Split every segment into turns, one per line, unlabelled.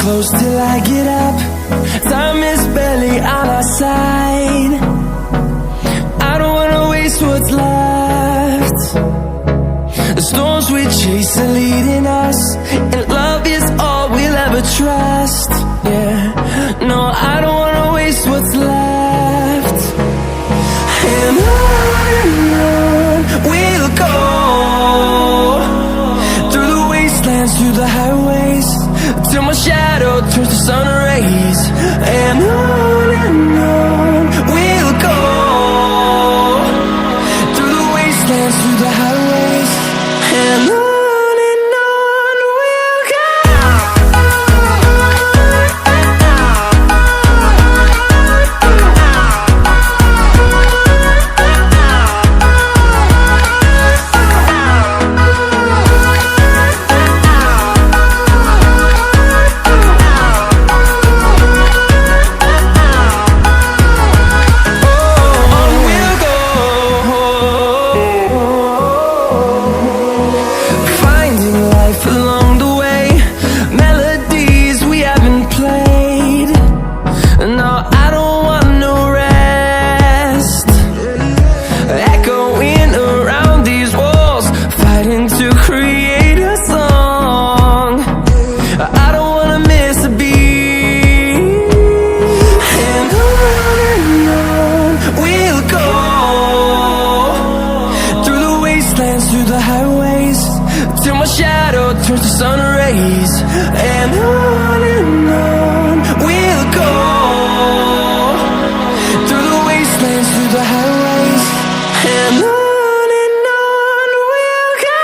close till I get up. Time is barely on our side. I don't wanna waste what's left. The storms we chase are leading us, and love is all we'll ever trust. Yeah, no, I don't wanna waste what's left. And on we'll go, through the wastelands, through the highways, till my shadow turns to sun rays. And on we'll go, through the wastelands, through the highways, and on we'll go. Through the highways, till my shadow turns to sun rays. And on we'll go, through the wastelands, through the highways, and on we'll go.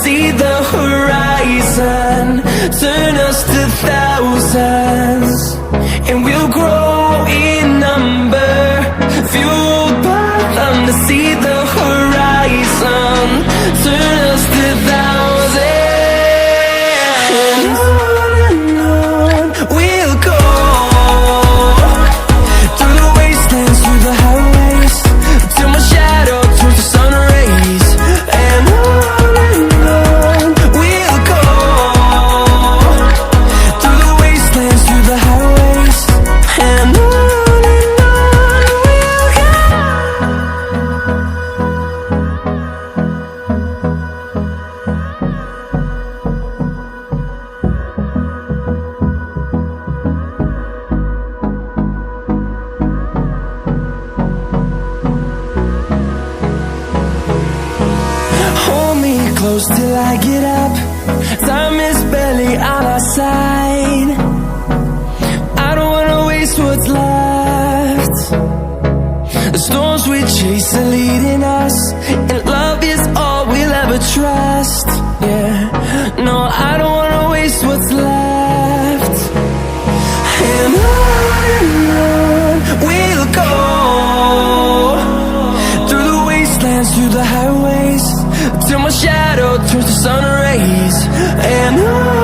See the horizon, turn us to thousands, and we'll grow in number, fueled by them to see the horizon, turn us to thousands. And on we'll go, through the wastelands, through the highways, till my shadow turns to sun rays. And close till I get up. Time is barely on our side. I don't wanna waste what's left. The storms we chase are leading us, and love is all we'll ever trust. Yeah, no, I don't wanna waste what's left. And on we'll go, through the wastelands, through the highways, till my shadow turns to sun rays. And on